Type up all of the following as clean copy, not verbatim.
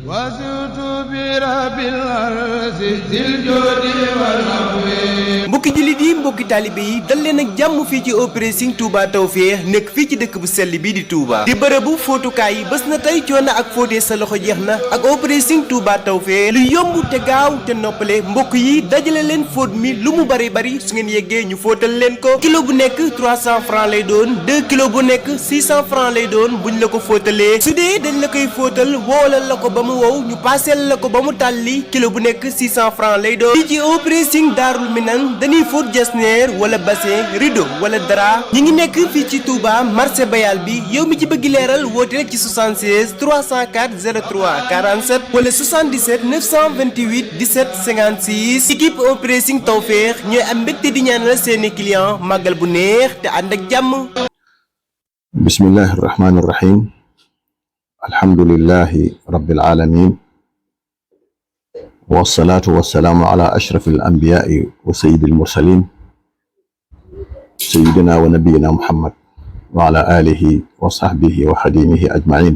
وزدت برب الأرض ذي الجود والعفو. mbokki jullit yi mbokki taalibe yi dal leen ak jàmm fii ci Operation Touba Tawfekh nekk fii ci dëkk bu sell bii di Touba di bërëbu fóotukaay yi bés na tey coono ak fóotee sa loxo jeex na ak Operation Touba Tawfekh lu yomb te gaaw te noppale mbokk yi dajale leen fóot mi lu mu bari bari su ngeen yeggee ñu fóotal leen ko kilo bu nekk 300 francs lay doon 2 kilo bu nekk 600 francs lay doon buñ la ko fóotalee su dee dañ la koy fóotal woolal la ko ba mu wow ñu paaseel la ko ba mu tàlli kilo bu nekk 600 francs lay doon fii ci Operation Darou Minane dañuy fóot jasneer wala bassin rideau wala drap ñi ngi nekk fii ci Touba marché Bayal bi yow mi ci bëgg leeral woote rek ci 76 304 03 47 wala 77 928 17 56 équipe Operation Tawfekh ñooy am mbégte di ñaanal seeni client màggal bu neex te ànd ak jàmm. bismillahi rahmani rahim alhamdulillahi rabbil alamin wasalaatu wasalaamu ala ashraf al anbiyaai wa sayidi al mursalin sayidina wa nabiyina muhammad wa ala alihi wa sahbihi wa xadimihi ajmain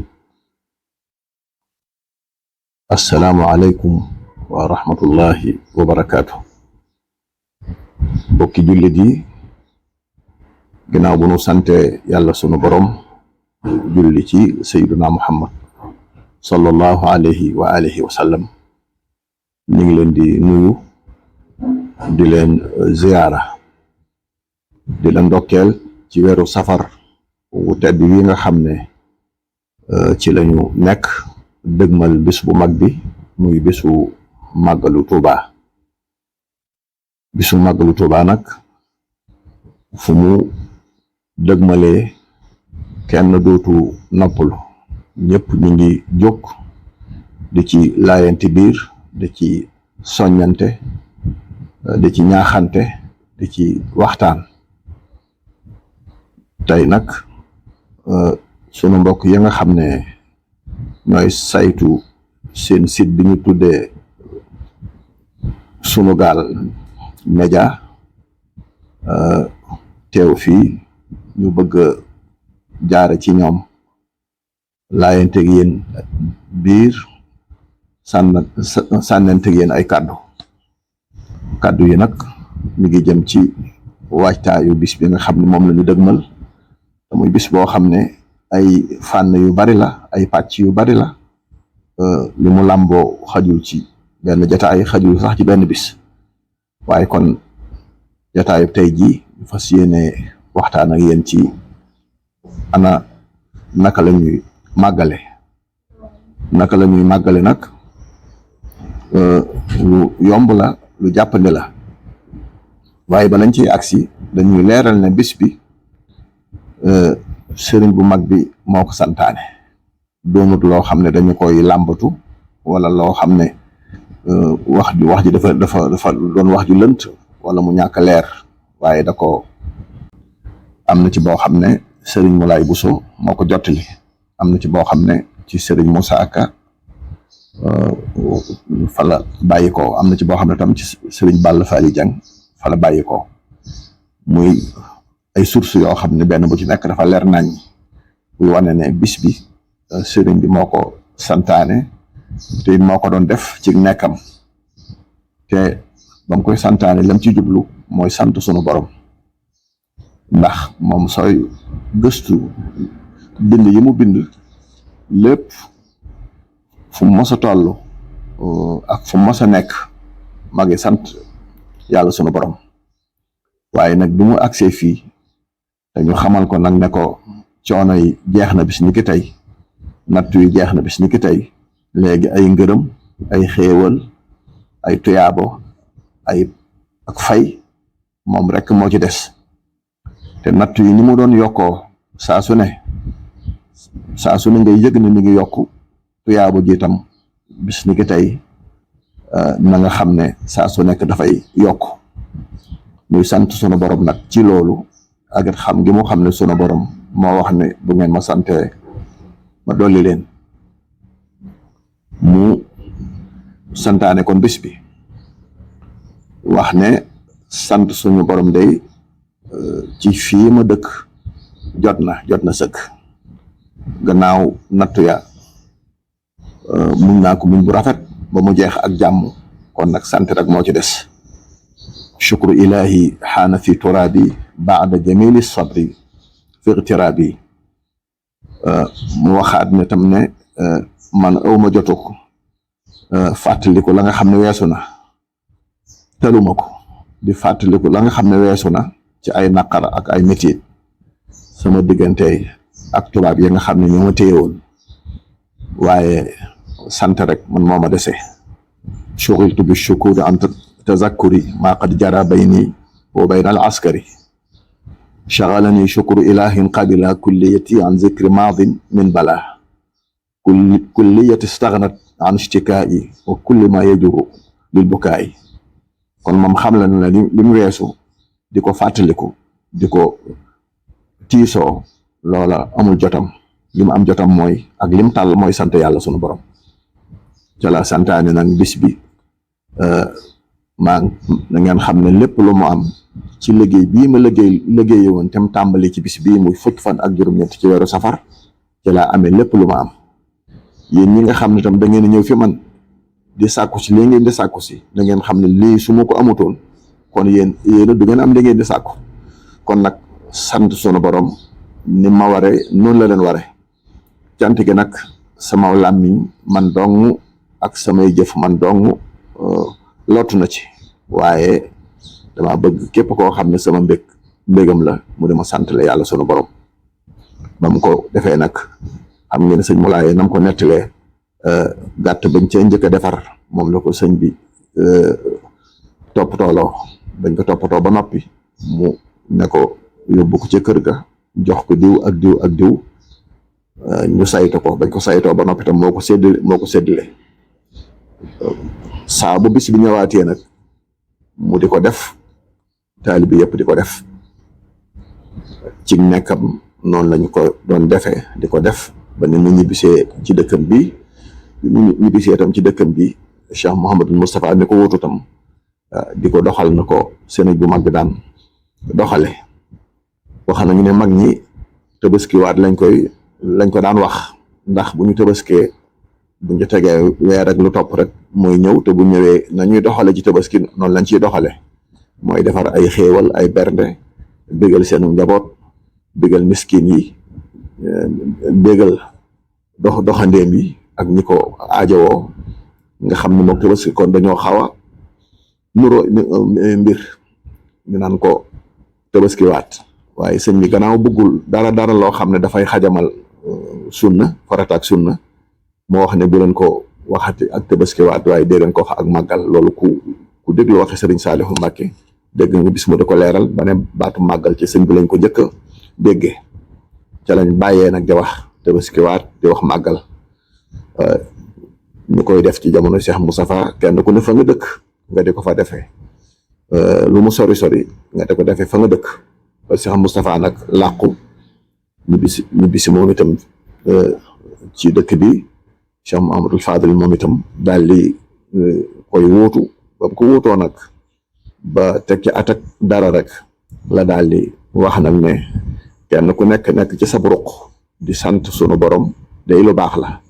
assalaamu aleykum wa rahmatullahi wa barakaatu. bokki jullit yi ginnaaw bu nu sante yàlla sunu borom julli ci sayidina muhammad sallallahu alayhi wa alihi wa sallam ñu ngi leen di nuyu di leen ziyaara di leen ndokkeel ci weeru safar wu tedd wi nga xam ne ci lañu nekk dëgmal bis bu mag bi muy bisu màggalu Tuuba bisu màggalu Tuuba nag fu mu dëgmalee kenn dootu noppalu ñëpp ñu ngi jóg di ci laayanti biir di ci soññante di ci ñaaxante di ci waxtaan tey nag sunu mbokk yi nga xam ne ñooy saytu seen site bi ñu tuddee Sunugal Média teew fii ñu bëgg jaare ci ñoom laayante ak yéen biir sànnante ak yéen ay kàddu yi nag mi ngi jëm ci waajtaayu bis bi nga xam ne moom la ñu dëgmal te muy bis boo xam ne ay fànn yu bari la ay pàcc yu bari la li mu làmboo xajul ci benn jataay xajul sax ci benn bis waaye kon jataayu tey jii fas yéene waxtaan ak yéen ci ana naka la ñuy màggale nag lu yomb la lu jàppandi la waaye ba lañ ciy agsi dañuy leeral ne bis bi sëriñ bu mag bi moo ko santaane doonut loo xam ne dañu koy làmbatu wala loo xam ne wax ji dafa doon wax ju lënt wala mu ñàkk leer waaye da ko am na ci boo xam ne sëriñ Moulay Bousso moo ko jottali am na ci boo xam ne ci sëriñ Moussa Ka fa la bàyyi ko am na ci boo xam ne tam ci sëriñ Balla Fally Dieng fa la bàyyi ko muy ay sources yoo xam ne benn bu ci nekk dafa leer nañ buy wane ne bis bi sëriñ bi moo ko santaane te moo ko doon def ci nekkam te ba mu koy santaane lam ci jublu mooy sant sunu borom ndax moom sooy gëstu bind yi mu bind lépp fu mu mos a toll ak fu mu mos a nekk ma ngi sant yàlla sunu borom waaye nag bi mu agsee fii dañu xamal ko nag ne ko coono yi jeex na bis ni ki tey nattu yi jeex na bis ni ki tey léegi ay ngërëm ay xéewal ay tuyaabo ay ak fay moom rek moo ci des te nattu yi ni mu doon yokkoo saa su ne ngay yëg ne mi ngi yokku tuyaabo ji tam bis ni ki tey na nga xam ne saa su nekk dafay yokk muy sant sunu borom nag ci loolu ak it xam gi mu xam ne sunu borom moo wax ne bu ngeen ma sante ma dolli leen mu santaane kon bis bi wax ne sant suñu borom day ci fii ma dëkk jot na sëkk gannaaw nattu ya muñ naa ko muñ bu rafet ba mu jeex ak jàmm kon nag sant rek moo ci des shukru ilahi xaana fi turabi baada jamili sabri fi igtirabi mu waxaat ne tam ne man awma jotu fàttaliku la nga xam ne weesu na teluma ko di fàttaliku la nga xam ne weesu na ci ay naqar ak ay métit sama diggante ak tubaab yi nga xam ne ñoo ma téye woon waaye sant rek man moo ma dese shughiltu bi shukuri an tazakkuri maa qad jara bayni wa bayna al askari shaghalani shukru ilahin qabila kulliyati an zikri maadin min bala kulliyati istaghnat an ishtikaa'i wa kulli ma yajuru lil bukaa'i kon moom xam la ne li mu weesu di ko fàttaliku di ko tiisoo loola amul jotam li mu am jotam mooy ak lim tàll mooy sant yàlla sunu borom ca la santaane nag bis bi na ngeen xam ne lépp lu mu am ci liggéey bii ma liggéeye woon tam tàmbali ci bis bii muy fukki fan ak juróom-ñett ci weeru safar ca laa amee lépp lu ma am yéen ñi nga xam ne tam da ngeen ñëw fi man di sàkku si lii ngeen di sàkku si da ngeen xam ne lii su ma ko amutoon kon yéen du ngeen am li ngeen di sàkku kon nag sant sunu borom ni ma ware noonu la leen ware cant gi nag sama làmmiñ man dong ak samay jëf man dong lottu na ci waaye dama bëgg képp koo xam ne sama mbégam la mu dama sant la yàlla sunu borom ba mu ko defee nag xam ngeen sëñ Moulaaye nam ko nettalee gàtt bañ cee njëkk a defar moom la ko sëñ bi toppatooloo bañ ko toppatoo ba noppi mu ne ko yóbbu ko ca kër ga jox ko diw ak diw ak diw ñu saytu ko bañ ko saytoo ba noppi tam moo ko séddale saa bu bis bi ñëwaatee nag mu di ko def taalibe bi yëpp di ko def ci nekkam noonu lañu ko doon defee di ko def ba ni mu ñibbisee ci dëkkam bi ñibbisee tam ci dëkkam bi Cheikh Mouhamadul Moustapha mi ko wutu tam di ko doxal na ko sëriñ bu mag bi daan doxale wax nañu ne mag ñi tëbaskiwaat lañ ko daan wax ndax bu ñu tëbaskee bu ñu tegee weer ak lu topp rek mooy ñëw te bu ñëwee nañuy doxale ci tëbaski noonu lañ ciy doxale mooy defar ay xéewal ay bernde bégal seenu njaboot bégal miskin yi bégal doxandéem yi ak ñi ko aajowoo nga xam ne moom tëbaski kon dañoo xaw a nuroo mbir ñu naan ko tëbaskiwaat waaye sëñ bi gannaaw bëggul dara loo xam ne dafay xajamal sunna farata ak sunna moo wax ne bu leen ko waxati ak tëbaskiwaat waaye dee leen ko wax ak màggal loolu ku déglu waxe sëriñ Saalihu Mbàkke dégg nga bis mu di ko leeral ba ne baatu màggal ci sëñ bi lañ ko njëkk a déggee ca lañ bàyyee nag di wax tëbaskiwaat di wax màggal ñu koy def ci jamono Cheikh Moustapha kenn ku ne fa nga dëkk nga di ko fa defee lu mu sori nga di ko defee fa nga dëkk ba Cheikh Moustapha nag làqu ñu bisi moom itam ci dëkk bi Cheikh Mouhamadul Fadil moom itam daal di koy wóotu ba ko wóotoo nag ba teg ci at ak dara rek la daal di wax nag ne kenn ku nekk ci sa ruq di sant sunu borom day lu baax la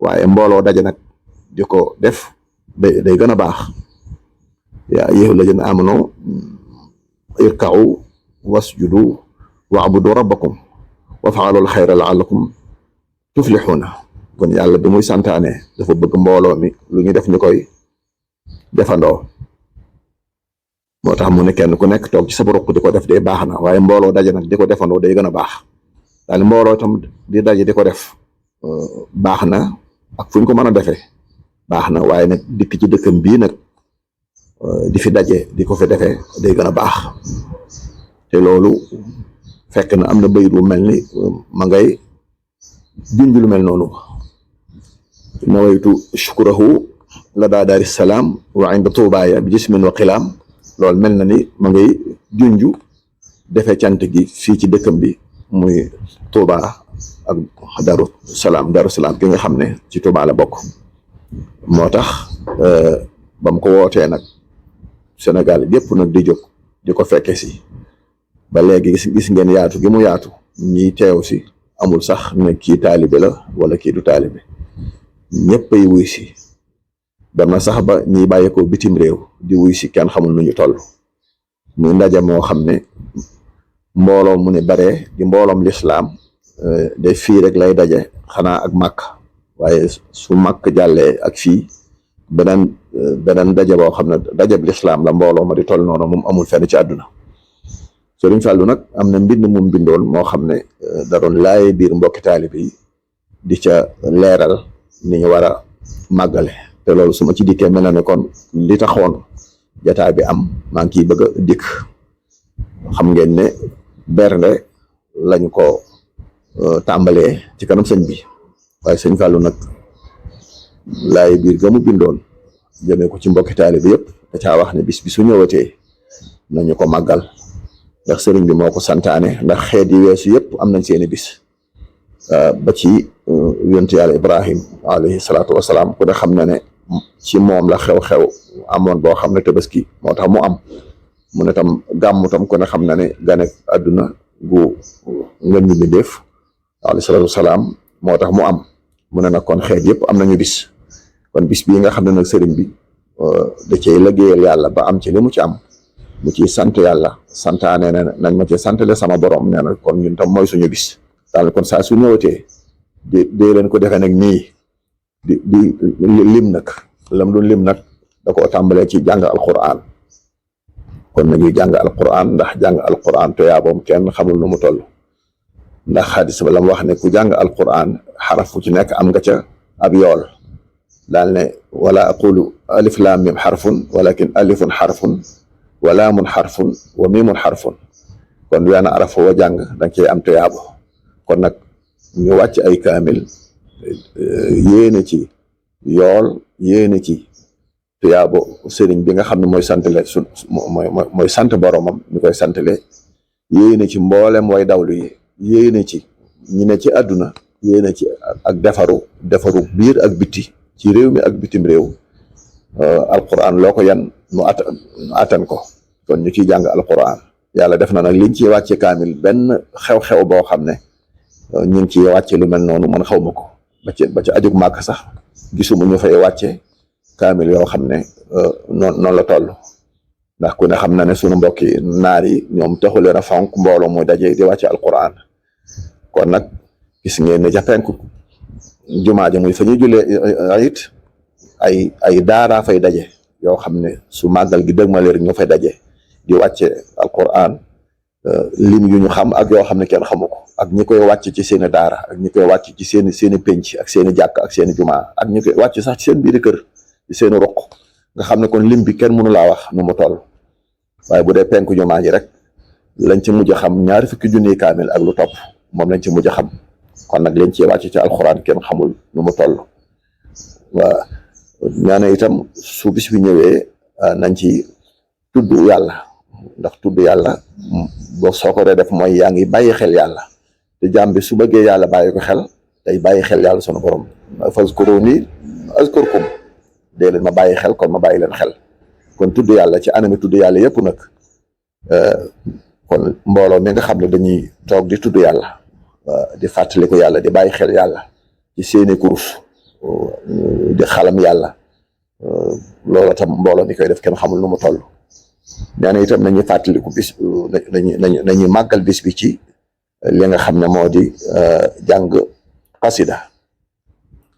waaye mbooloo daje nag di ko def day gën a baax yaa ayyuhal lazina amanu irka'u wasjudu wa'budu rabbakum waf'alul xayra la'allakum tuflixuuna kon yàlla bi muy santaane dafa bëgg mbooloo mi lu ñu def ñu koy defandoo moo tax mu ne kenn ku nekk toog ci sa ruq di ko def day baax na waaye mbooloo daje nag di ko defandoo day gën a baax daal mbooloo tam di daje di ko def baax na ak fu ñu ko mën a defee baax na waaye nag dikk ci dëkkam bii nag di fi daje di ko fi defee day gën a baax te loolu fekk na am na bayit bu mel ni ma ngay junj lu mel noonu nawaytu shukurahu la daa daari salaam wa inda tuubaaya bi jismin wa xilaam loolu mel na ni ma ngay junj defee cant gi fii ci dëkkam bi muy Tuuba ak Daru Salaam ki nga xam ne ci Tuuba la bokk moo tax ba mu ko wootee nag Sénégal gépp nag di jóg di ko fekke si ba léegi gis ngeen yaatu gi mu yaatu ñiy teew si amul sax ne kii taalibe la wala kii du taalibe ñëpp ay wuy si dem na sax ba ñiy bàyyeekoo bitim réew di wuy si kenn xamul nu ñu toll muy ndaje moo xam ne mbooloo mu ne bare di mbooloom lislaam day fii rek lay daje xanaa ak màkk waaye su màkk jàllee ak fii beneen daje boo xam ne dajeb lislaam la mbooloo ma di toll noonu moom amul fenn ci àdduna Sëriñ Fàllu nag am na mbind mu bindoon moo xam ne da doon laaye biir mbokki taalibe yi di ca leeral ni ñu war a màggale te loolu su ma ci dikkee mel na ne kon li taxoon jataay bi am maa ngi ciy bëgg a dikk xam ngeen ne bernde lañ ko tàmbalee ci kanam sëñ bi waaye sëñ Fàllu nag laaye biir ga mu bindoon jëmee ko ci mbokki taalibe yëpp da caa wax ne bis bi su ñëwatee nañu ko màggal ndax sëriñ bi moo ko santaane ndax xeet yi weesu yëpp am nañ seeni bis ba ci yonent yàlla Ibrahim alayhi salaatu wasalaam ku ne xam na ne ci moom la xew-xew amoon boo xam ne tabaski moo tax mu am mu ne tam gàmmu tam ku ne xam na ne gane àdduna gu ngeen ñu def alayhi salaatu wasalaam moo tax mu am mu ne nag kon xeet yëpp am nañu bis kon bis bii nga xam ne nag sëriñ bi da cey liggéeyal yàlla ba am ci li mu ci am mu ciy sant yàlla santaane ne nañ ma ci santale sama borom nee na kon ñun tam mooy suñu bis daal kon saa su ñëwatee dee leen ko defee nag nii di lim nag lam doon lim nag da koo tàmbalee ci jàng alquran kon nañuy jàng alquran ndax jàng alquran toyaaboom kenn xamul nu mu toll ndax xadis ba la mu wax ne ku jàng alquran xaraf fu ci nekk am nga ca ab yool daal ne wala aqulu alif lam mim xarfun walakin alifun xarfun wa laamun xarfun wa miimun xarfun kon wenn araf wa jàng danga cey am toyaabo kon nag ñu wàcc ay kaamil yéene ci yool yéene ci tuyaabo sëriñ bi nga xam ne mooy santale mooy sant boromam ñu koy santale yéene ci mboolem way dawlu yi yéene ci ñi ne ci àdduna yéene ci ak defaru biir ak bitti ci réew mi ak bitim réew alquran loo ko yan nu attan ko kon ñu ciy jàng alquran yàlla def na nag liñ ciy wàcce kaamil benn xew-xew boo xam ne ñu ngi ciy wàcce lu mel noonu man xaw ma ko ba ci ajug màkk sax gisuma ñu fay wàcce kaamil yoo xam ne noonu la toll ndax ku ne xam na ne sunu mbokki naar yi ñoom taxu leen a fonk mbooloo muy daje di wàcce alquran kon nag gis ngeen ne ca penku jumaa ja muy fa ñuy julee it ay daaraa fay daje yoo xam ne su màggal gi dëgmaleer ñu fay daje di wàcce alquran lim yu ñu xam ak yoo xam ne kenn xamu ko ak ñi koy wàcc ci seeni daara ak ñi koy wàcc ci seeni penc ak seeni jàkk ak seeni jumaa ak ñi koy wàcc sax ci seen biiri kër ci seeni ruq nga xam ne kon lim bi kenn mënu laa wax nu mu toll waaye bu dee penku jumaa ji rek lañ ci mujj a xam 20 junniy kaamil ak lu topp moom lañ ci mujj a xam kon nag leen ci wàcc ci alxuraan kenn xamul nu mu toll waa ñaane itam su bis bi ñëwee nañ ci tudd yàlla ndax tudd yàlla boo soo ko dee def mooy yaa ngi bàyyi xel yàlla te jaam bi su bëggee yàlla bàyyi ko xel day bàyyi xel yàlla sunu borom fazkuruni azkurkum dee leen ma bàyyi xel kon ma bàyyi leen xel kon tudd yàlla ci anami tudd yàlla yëpp nag kon mbooloo mi nga xam ne dañuy toog di tudd yàlla di fàttaliku yàlla di bàyyi xel yàlla ci seeni kurus di xalam yàlla loolu tam mbooloo mi koy def kenn xamul nu mu toll ñaane itam nañuy fàttaliku bis nañuy màggal bis bi ci li nga xam ne moo di jàng xasida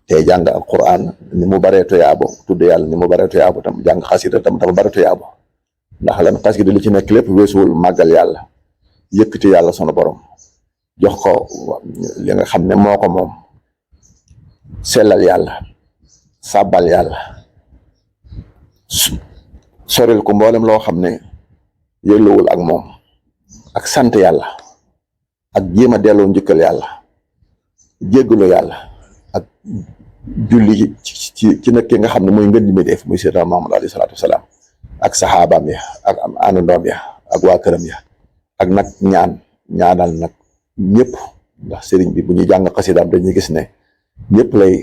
te jàng alquran ni mu baree toyaabo tudd yàlla ni mu baree toyaabo tam jàng xasida tam bare toyaabo ndax lan xasida li ci nekk lépp weesuwul màggal yàlla yëkkati yàlla sunu borom jox ko li nga xam ne moo ko moom sellal yàlla sàbbal yàlla soril ko mboolem loo xam ne yëlluwul ak moom ak sant yàlla ak jéem a delloo njëkkal yàlla jéggalu yàlla ak julli ci nag ki nga xam ne mooy ngën mi def muy Seydina Muhammad alayhi salaatu wasalaam ak saxaabaam ya ak àndandoom ya ak waa këram ya ak nag ñaanal nag ñëpp ndax sëriñ bi bu ñuy jàng xasidaam dañuy gis ne ñëpp lay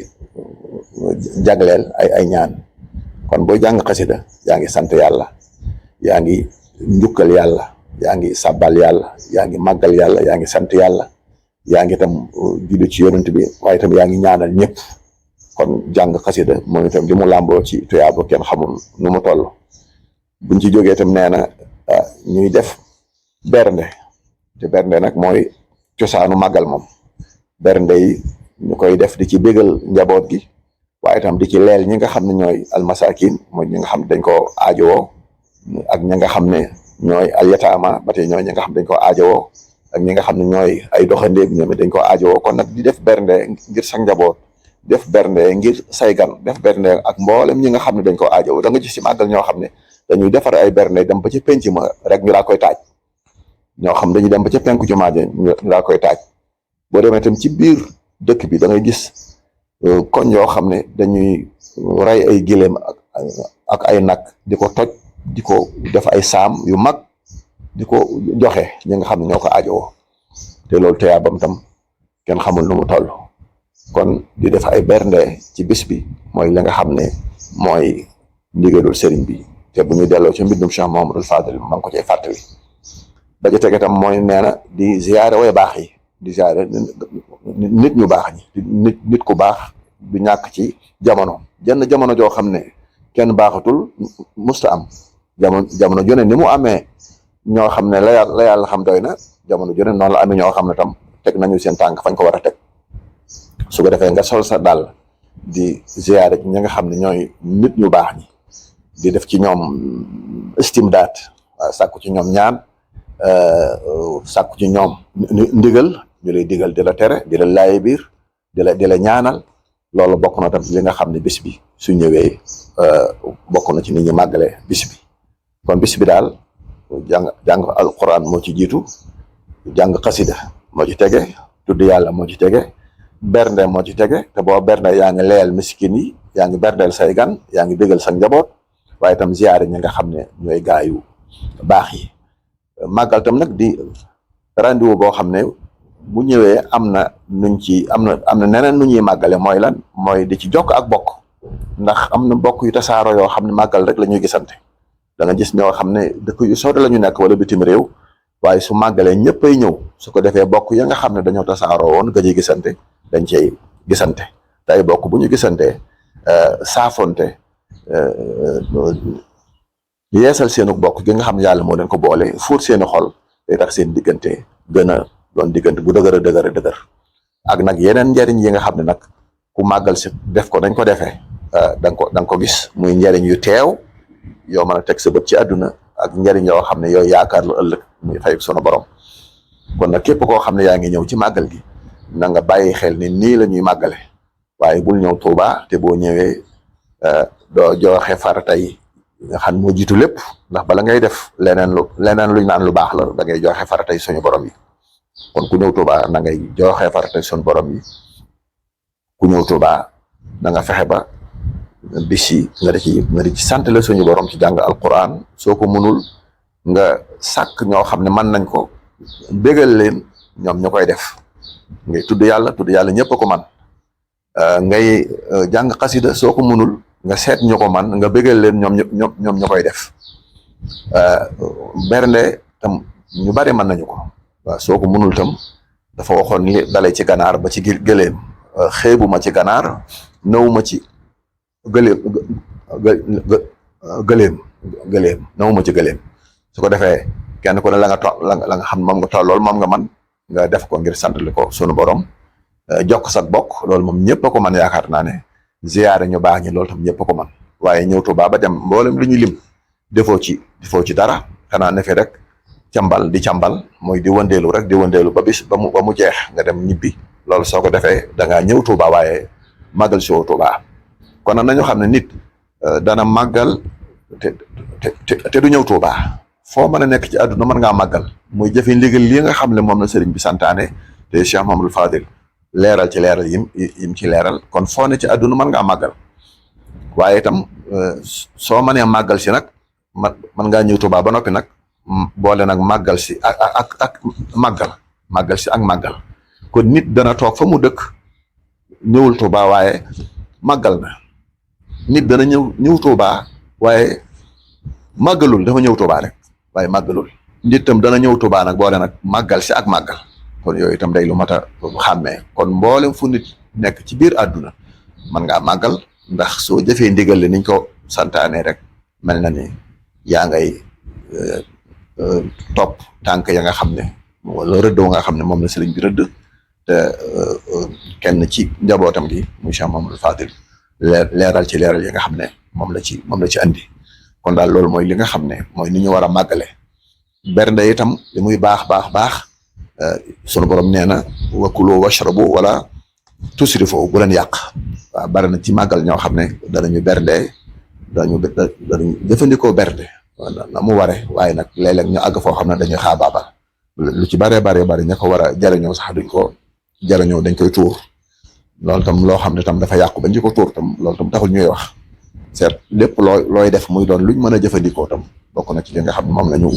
jagleel ay ñaan kon booy jàng xasida yaa ngi sant yàlla yaa ngi njukkal yàlla yaa ngi sàbbal yàlla yaa ngi màggal yàlla yaa ngi sant yàlla yaa ngi tam julli ci yonent bi waaye tam yaa ngi ñaanal ñëpp kon jàng xasida moom itam li mu làmboo ci tuyaaba kenn xamul nu mu toll. buñ ci jógee itam nee na ñuy def bernde te bernde nag mooy cosaanu màggal moom. bernde yi ñu koy def di ci bégal njaboot gi waaye itam di ci leel ñi nga xam ne ñooy almasakin mooy ñi nga xam ne dañ koo aajowoo ak ñi nga xam ne ñooy alyataama ba tey ñooy ñi nga xam ne dañ koo aajowoo ak ñi nga xam ne ñooy ay doxandéem ñoom dañ koo aajowoo kon nag di def bernde ngir sa njaboot def bernde ngir say gan def bernde ak mboolem ñi nga xam ne dañ koo aajowoo da nga gis ci màggal ñoo xam ne dañuy defar ay bernde dem ba ca penc ma rek ñu laa koy taaj ñoo xam dañuy dem ba ca penku jumaa ja ñu laa koy taaj boo demee itam ci biir dëkk bi da ngay gis koñ yoo xam ne dañuy rey ay gileem ak ay nag di ko toj di ko def ay saam yu mag di ko joxe ñi nga xam ne ñoo ko aajowoo te loolu teyaabam tam kenn xamul nu mu toll kon di def ay bernde ci bis bi mooy li nga xam ne mooy ndigalul sëriñ bi te bu ñu delloo ci mbindum Cheikh Mouhamadul Fadil ma ngi ko cay fàttali ba ca tege tam mooy nee na di ziyaare way baax yi di ziyaare nit ñu baax ñi nit ku baax du ñàkk ci jamono jenn jamono joo xam ne kenn baaxatul musta am jamono jone ni mu amee ñoo xam ne la yàlla xam doy na jamono jone noonu la amee ñoo xam ne tam teg nañu seen tànk fañ ko war a teg su ko defee nga sol sa dàll di ziyaare ñi nga xam ne ñooy nit ñu baax ñi di def ci ñoom istimdaat sàkku ci ñoom ñaan sàkku ci ñoom ndigal ñu lay digal di la tere di la laaye biir di la ñaanal loolu bokk na tam li nga xam ne bis bi su ñëwee bokk na ci nit ñi màggale bis bi kon bis bi daal jàng alquran moo ci jiitu jàng xasida moo ci tege tudd yàlla moo ci tege bernde moo ci tege te boo bernde yaa ngi leyal miskin yi yaa ngi berndeel say gan yaa ngi bégal sa njaboot waaye itam ziyaare ñi nga xam ne ñooy gaayu baax yi màggal tam nag di rendez-vous boo xam ne bu ñëwee am na neneen nu ñuy màggale mooy lan mooy di ci jokk ak bokk ndax am na bokk yu tasaaro yoo xam ne màggal rek la ñuy gisante da nga gis ñoo xam ne dëkk yu sori la ñu nekk wala bitim réew waaye su màggalee ñëpp ay ñëw su ko defee bokk ya nga xam ne dañoo tasaaroo woon gëj a gisante dañ cey gisante te ay bokk bu ñu gisante saafonte yeesal seenu bokk gi nga xam ne yàlla moo leen ko boole fóot seeni xol day tax seen diggante gën a doon diggante bu dëgër a dëgër ak nag yeneen njariñ yi nga xam ne nag ku màggal si def ko dañ ko defee da nga ko gis muy njariñ yu teew yoo mën a teg sa bët ci àdduna ak njariñ yoo xam ne yooyu yaakaar lu ëllëg muy fay sunu borom kon nag képp koo xam ne yaa ngi ñëw ci màggal gi na nga bàyyi xel ni nii la ñuy màggale waaye bul ñëw Tuuba te boo ñëwee doo joxe farata yi nga xam moo jiitu lépp ndax bala ngay def leneen luñ naan lu baax la da ngay joxe farata yi suñu borom yi kon ku ñëw Tuuba na ngay joxe farata yi suñu borom yi ku ñëw Tuuba na nga fexe ba bis yi nga di ci sant la suñu borom ci jàng alquran soo ko mënul nga sàkk ñoo xam ne mën nañ ko bégal leen ñoom ñu koy def ngay tudd yàlla ñëpp a ko man ngay jàng xasida soo ko mënul nga seet ñu ko man nga bégal leen ñoom ñu koy def bernde tam ñu bari mën nañu ko waaw soo ko mënul tam dafa waxoon li dalay ci ganaar ba ci gëléem xeebuma ci ganaar nawuma ci gëléem nawuma ci gëléem su ko defee kenn ku ne la nga xam moom nga toll lool moom nga man nga def ko ngir sant ko sunu borom jokk sak bokk loolu moom ñëpp a ko man yaakaar naa ne ziyaare ñu baax ñi loolu tam ñëpp a ko man waaye ñëw Tuuba ba dem mboolem lu ñu lim defoo ci dara xanaa ne fi rek càmbal mooy di wëndeelu rek di wëndeelu ba bis ba mu jeex nga dem ñibbi loolu soo ko defee da ngaa ñëw Tuuba waaye màggal si woo Tuuba kon nag nañu xam ne nit dana màggal te du ñëw Tuuba foo mën a nekk ci àdduna mën ngaa màggal muy jëfe ndigal li nga xam ne moom la sëriñ bi santaane te Cheikh Mamadou Fadil leeral yim ci leeral kon foo ne ci àdduna mën ngaa màggal waaye itam soo mënee màggal si nag mën ngaa ñëw Tuuba ba noppi nag boole nag màggal si ak màggal si ak màggal kon nit dana toog fa mu dëkk ñëwul Tuuba waaye màggal na nit dana ñëw Tuuba waaye màggalul dafa ñëw Tuuba rek waaye màggalul nit tam dana ñëw Tuuba nag boole nag màggal si ak màggal kon yooyu itam day lu mat a xàmmee kon mboolem fu nit nekk ci biir àdduna mën ngaa màggal ndax soo jëfee ndigal li niñ ko santaane rek mel na ni yaa ngay topp tànk ya nga xam ne wala rëddoo nga xam ne moom la sëriñ bi rëdd te kenn ci njabootam gi muy Cheikh Mamadou Fadil leeral yi nga xam ne moom la ci andi kon daal loolu mooy li nga xam ne mooy ni ñu war a màggale bernde itam li muy baax sunu borom nee na wakulu washrabu wala tusrifu bu leen yàq waaw bari na ci màggal ñoo xam ne danañu bernde danañu jëfandikoo bernde na mu ware waaye nag léeg-léeg ñu àgg foo xam ne dañuy xaabaabal lu ci bari ña ko war a jariñoo sax duñ ko jariñoo dañ koy tuur loolu tam loo xam ne tam dafa yàqu bañ ci ko tuur tam loolu tam taxul ñuy wax seet lépp looy def muy doon luñ mën a jëfandikoo tam bokk na ci li nga xam ne moom la ñu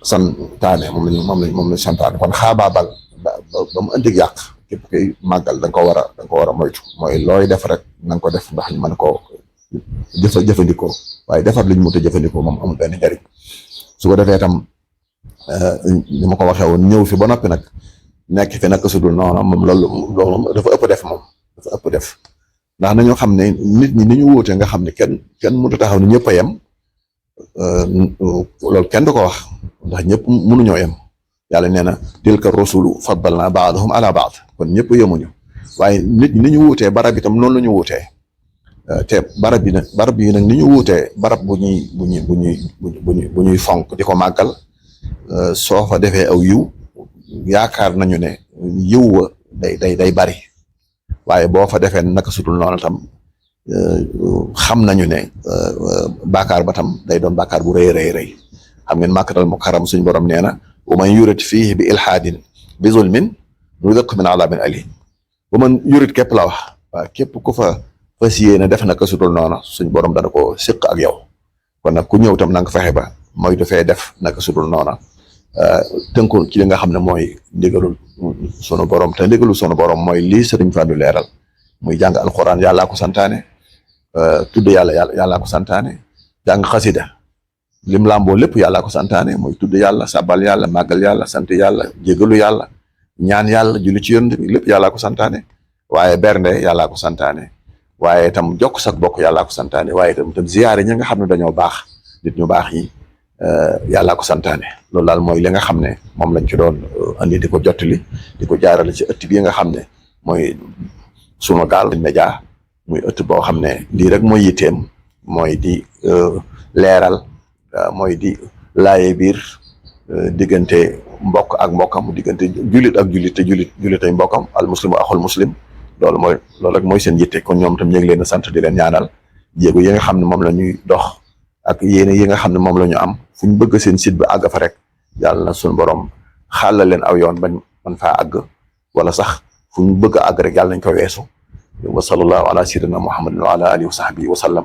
santaane moom lañu santaane kon xaabaabal ba mu indi yàq képp koy màggal da nga ko war a moytu mooy looy def rek na nga ko def ndax ñu mën koo jëfandikoo waaye defar luñ mënut a jëfandikoo moom amul benn njariñ su ko defee tam ni ma ko waxee woon ñëw fi ba noppi nag nekk fi nag su dul noonu moom loolu dafa ëpp def ndax nañoo xam ne nit ñi ni ñu wóotee nga xam ne kenn mënut a taxaw ne ñëpp a yem loolu kenn du ko wax ndax ñëpp mënuñoo yem yàlla nee na tilka rusulu faddalna ba'dahum ala ba'd kon ñëpp yemuñu waaye nit ñi ni ñu wuutee barab itam noonu la ñu wuutee te barab yi nag ni ñu wuutee barab bu ñuy fonk di ko màggal soo fa defee aw yiw yaakaar nañu ne yiw wa day bari waaye boo fa defee naka sutul noonu tam xam nañu ne bàkkaar ba tam day doon bàkkaar bu rëy xam ngeen Makkatal Mukarram suñ borom nee na wa man yurid fiihi bi ilhaadin bi zulmin nuziqhu min adabin alim ba man yurid képp la wax waaw képp ku fa fas yéene def naka sutul noonu suñ borom dana ko siq ak yow kon nag ku ñëw tam na nga fexe ba mooy dafay def naka sutul noonu tënku ci li nga xam ne mooy ndigalul sunu borom te ndigalul sunu borom mooy lii Sëriñ Fallu leeral muy jàng alquran yàllaa ko santaane tudd yàllaa ko santaane jàng xasida lim làmboo lépp yàllaa ko santaane mooy tudd yàlla sabal yàlla màggal yàlla sant yàlla jégalu yàlla ñaan yàlla julli ci yonent bi lépp yàllaa ko santaane waaye bernde yàllaa ko santaane waaye itam jokk sak bokk yàllaa ko santaane waaye itam ziyaare ñi nga xam ne dañoo baax nit ñu baax yi yàllaa ko santaane loolu daal mooy li nga xam ne moom lañ ci doon andi di ko jottali di ko jaarale ci ëtt bi nga xam ne mooy Sunugal média muy ëtt boo xam ne lii rek mooy yitteem mooy di leeral mooy di laaye biir diggante mbokk ak mbokkam diggante jullit ak jullit te jullit ay mbokkam al muslimu axul muslim loolu rek mooy seen yitte kon ñoom tam ñu ngi leen a sant di leen ñaanal jéego yi nga xam ne moom la ñuy dox ak yéene yi nga xam ne moom la ñu am fu ñu bëgg seen site bi àgg fa rek yàlla na suñu borom xàllal leen aw yoon bañ man faa àgg wala sax fu ñu bëgg a àgg rek yàlla nañ ko weesu wa sallallahu ala sayyidina muhammadin wa ala alihi wa sahbihi wa sallam